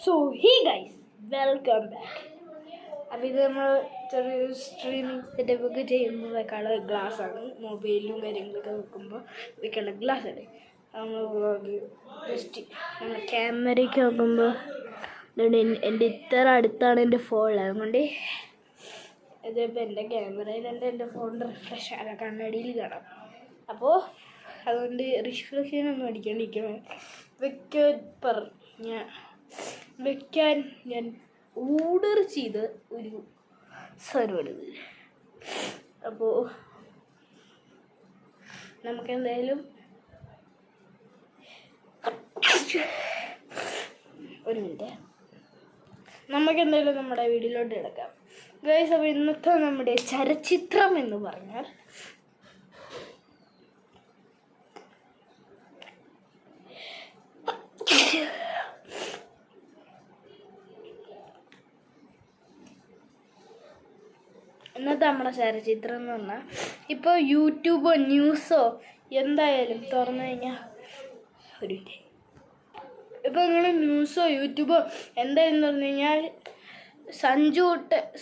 So hey guys, welcome back. അപ്പോൾ ഇത് നമ്മൾ ചെറിയൊരു സ്ട്രീമിങ് സെറ്റപ്പ് ഒക്കെ ചെയ്യുമ്പോൾ വെക്കാനുള്ള ഗ്ലാസ്സാണ്. മൊബൈലും കാര്യങ്ങളൊക്കെ വെക്കുമ്പോൾ വെക്കാനുള്ള ഗ്ലാസ് ആണ്. നമ്മൾ ജസ്റ്റ് നമ്മൾ ക്യാമറയ്ക്ക് നോക്കുമ്പോൾ എൻ്റെ ഇത്ര അടുത്താണ് എൻ്റെ ഫോൺ. അതുകൊണ്ട് ഇതിപ്പോൾ എൻ്റെ ക്യാമറയിൽ എൻ്റെ ഫോൺ റിഫ്രഷ് ആകാം, കണ്ണടിയിൽ കാണാം. അപ്പോൾ അതുകൊണ്ട് റിഫ്രഷനൊന്നും അടിക്കാണ്ടിരിക്കണം. വെക്കാൻ ഞാൻ ഓർഡർ ചെയ്ത ഒരു സാധനമാണിത്. അപ്പോൾ നമുക്കെന്തായാലും ഒരു മിനിറ്റ്, നമുക്കെന്തായാലും നമ്മുടെ വീഡിയോയിലോട്ട് കിടക്കാം ഗൈസ്. അപ്പോൾ ഇന്നത്തെ നമ്മുടെ ചലച്ചിത്രം എന്ന് പറഞ്ഞാൽ ഇന്നത്തെ നമ്മുടെ ചലച്ചിത്രം എന്ന് പറഞ്ഞാൽ ഇപ്പോൾ യൂട്യൂബോ ന്യൂസോ എന്തായാലും തുറന്നു കഴിഞ്ഞാൽ ഒരു ഇപ്പോൾ നിങ്ങൾ ന്യൂസോ യൂട്യൂബോ എന്തായാലും തുറന്നു കഴിഞ്ഞാൽ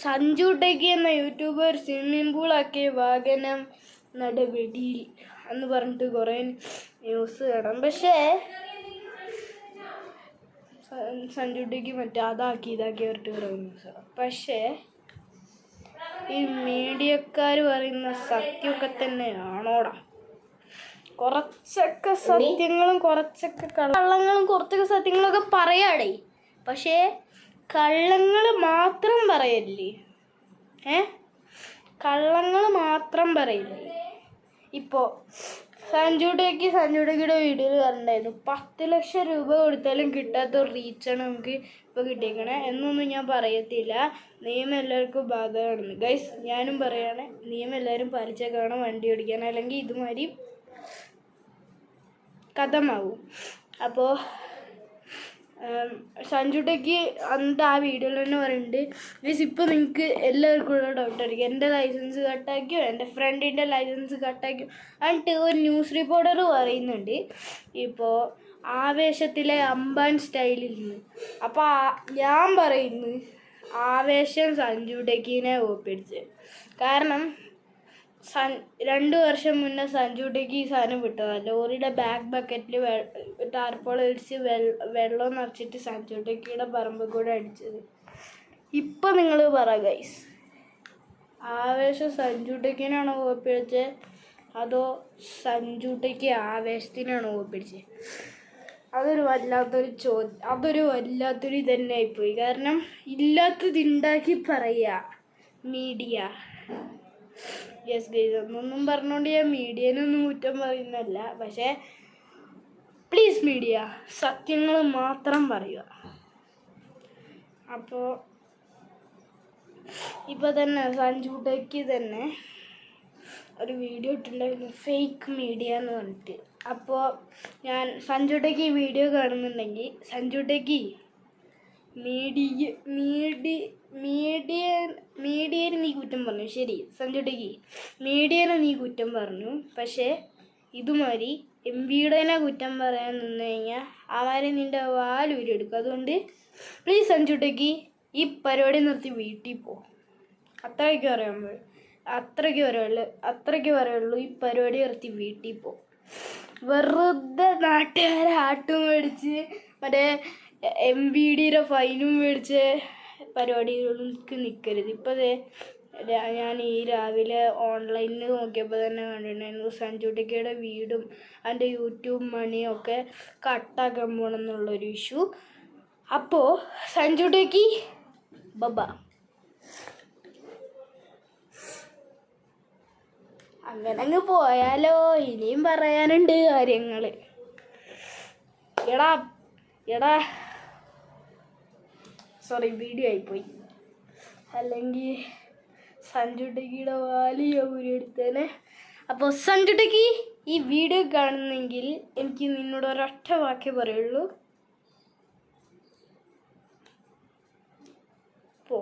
സഞ്ജു ടെക്കി എന്ന യൂട്യൂബർ സ്വിമ്മിംഗ് പൂളാക്കിയ വാഹനം നടപടിയിൽ എന്ന് പറഞ്ഞിട്ട് കുറേ ന്യൂസ് കാണാം. പക്ഷേ സഞ്ജു ടെക്കി മറ്റേ ഇതാക്കി പറഞ്ഞിട്ട് കുറേ ന്യൂസ് കാണാം. പക്ഷേ ഈ മീഡിയക്കാർ പറയുന്ന സത്യമൊക്കെ തന്നെയാണോടാ? കുറച്ചൊക്കെ സത്യങ്ങളും കുറച്ചൊക്കെ കള്ളങ്ങളും കുറച്ചൊക്കെ സത്യങ്ങളൊക്കെ പറയാടേ. പക്ഷേ കള്ളങ്ങൾ മാത്രം പറയല്ലേ, കള്ളങ്ങൾ മാത്രം പറയില്ലേ. ഇപ്പോൾ സഞ്ജു ടെക്കിയുടെ വീഡിയോയിൽ പറഞ്ഞിട്ടുണ്ടായിരുന്നു 10 ലക്ഷം രൂപ കൊടുത്താലും കിട്ടാത്ത ഒരു റീച്ചാണ് നമുക്ക് ഇപ്പോൾ കിട്ടിയേക്കണേ എന്നൊന്നും ഞാൻ പറയത്തില്ല. നിയമം എല്ലാവർക്കും ബാധകമാണെന്ന് ഗൈസ്. ഞാനും പറയാണ്, നിയമം എല്ലാവരും പാലിച്ചേക്കാണ് വണ്ടി ഓടിക്കാൻ, അല്ലെങ്കിൽ ഇതുമാതിരി കഥമാവും. അപ്പോൾ സഞ്ജു ടെക്കി അന്നത്തെ ആ വീഡിയോയിൽ തന്നെ പറയുന്നുണ്ട്, ഗൈസ് ഇപ്പോൾ നിങ്ങൾക്ക് എല്ലാവർക്കും ഉള്ള ഡൗട്ടായിരിക്കും, എൻ്റെ ലൈസൻസ് കട്ടാക്കിയോ എൻ്റെ ഫ്രണ്ടിൻ്റെ ലൈസൻസ് കട്ടാക്കിയോ എന്നിട്ട് ഒരു ന്യൂസ് റിപ്പോർട്ടർ പറയുന്നുണ്ട് ഇപ്പോൾ ആവേശത്തിലെ അമ്പാൻ സ്റ്റൈലിൽ നിന്ന്. അപ്പോൾ ഞാൻ പറയുന്നു ആവേശം സഞ്ജു ടെക്കിനെ ഓപ്പിടിച്ച്. കാരണം 2 വർഷം മുന്നേ സഞ്ജു ടെക്കി ഈ സാധനം വിട്ടതാണ്. ലോറിയുടെ ബാക്ക് ബക്കറ്റിൽ ടാർപോൾ അടിച്ച് വെള്ളം നിറച്ചിട്ട് സഞ്ജു ടെക്കിയുടെ പറമ്പിൽ കൂടെ അടിച്ചത്. ഇപ്പം നിങ്ങൾ പറ ഗൈസ്, ആവേശം സഞ്ജു ടെക്കിനാണോ ഓപ്പിടിച്ചത് അതോ സഞ്ജു ടെക്കി ആവേശത്തിനാണോ ഓപ്പിടിച്ചത്? അതൊരു വല്ലാത്തൊരു ഇതന്നെ ആയിപ്പോയി. കാരണം ഇല്ലാത്തതുണ്ടാക്കി പറയുക മീഡിയ. യെസ് ഗൈസ്, ഒന്നൊന്നും പറഞ്ഞുകൊണ്ട് ഞാൻ മീഡിയനൊന്നും കുറ്റം പറയുന്നതല്ല. പക്ഷേ പ്ലീസ് മീഡിയ, സത്യങ്ങൾ മാത്രം പറയുക. അപ്പോൾ ഇപ്പോൾ തന്നെ സഞ്ജു ടെക്കി തന്നെ ഒരു വീഡിയോ ഇട്ടിട്ടുണ്ടായിരുന്നു, ഫേക്ക് മീഡിയ എന്ന് പറഞ്ഞിട്ട്. അപ്പോൾ ഞാൻ സഞ്ജു ടെക്കി വീഡിയോ കാണുന്നുണ്ടെങ്കിൽ സഞ്ജു ടെക്കി മീഡിയനെ നീ കുറ്റം പറഞ്ഞു, ശരി സഞ്ജു ടെക്കി മീഡിയനെ നീ കുറ്റം പറഞ്ഞു. പക്ഷേ ഇതുമാതിരി MVയുടെ കുറ്റം പറയാൻ നിന്ന് കഴിഞ്ഞാൽ അവരെ നിൻ്റെ വാലൂരെടുക്കും. അതുകൊണ്ട് പ്ലീസ് സഞ്ജു ടെക്കി ഈ പരിപാടി നിർത്തി വീട്ടിൽ പോ. അത്രയ്ക്ക് പറയുള്ളൂ. ഈ പരിപാടി നിർത്തി വീട്ടിൽ പോ. വെറുതെ നാട്ടുകാരെ ആട്ടും മേടിച്ച് മറ്റേ MVDയുടെ ഫൈനും മേടിച്ച് പരിപാടികൾക്ക് നിൽക്കരുത്. ഇപ്പോൾ ഞാൻ ഈ രാവിലെ ഓൺലൈനിൽ നോക്കിയപ്പോൾ തന്നെ കണ്ടിട്ടുണ്ടായിരുന്നു സഞ്ജു ടെക്കിയുടെ വീടും അതിൻ്റെ യൂട്യൂബ് മണിയും ഒക്കെ കട്ടാക്കാൻ പോകണമെന്നുള്ളൊരു ഇഷ്യൂ. അപ്പോൾ സഞ്ജു ടെക്കി ബബ. അങ്ങനെ അങ്ങ് പോയാലോ? ഇനിയും പറയാനുണ്ട് കാര്യങ്ങൾ. എടാ സോറി, വീഡിയോ ആയിപ്പോയി. അല്ലെങ്കിൽ സഞ്ജു ടെക്കിയുടെ വാലിയ ഊരെടുത്തേനെ. അപ്പോൾ സഞ്ജു ടെക്കി ഈ വീഡിയോ കാണുന്നെങ്കിൽ എനിക്ക് നിന്നോട് ഒരൊറ്റ വാക്കേ പറയുള്ളൂ, പോ.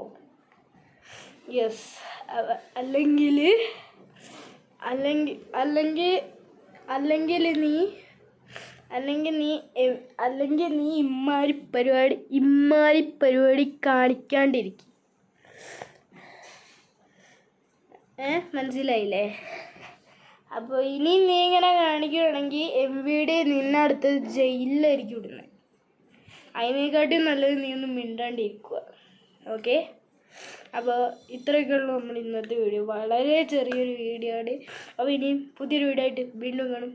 യെസ്, അല്ലെങ്കിൽ നീ അല്ലെങ്കിൽ നീ ഇമ്മാരി പരിപാടി കാണിക്കാണ്ടിരിക്കും. മനസ്സിലായില്ലേ? അപ്പോൾ ഇനി നീ ഇങ്ങനെ കാണിക്കുകയാണെങ്കിൽ MVD നിന്നെ അടുത്ത് ജയിലിലായിരിക്കും ഇടുന്നത്. അതിനെക്കാട്ടും നല്ലത് നീ ഒന്ന് മിണ്ടാണ്ടിരിക്കുക. ഓക്കെ, അപ്പോൾ ഇത്രയൊക്കെയുള്ളൂ നമ്മൾ ഇന്നത്തെ വീഡിയോ. വളരെ ചെറിയൊരു വീഡിയോ ആണ്. അപ്പോൾ ഇനിയും പുതിയൊരു വീഡിയോ ആയിട്ട് വീണ്ടും കാണും.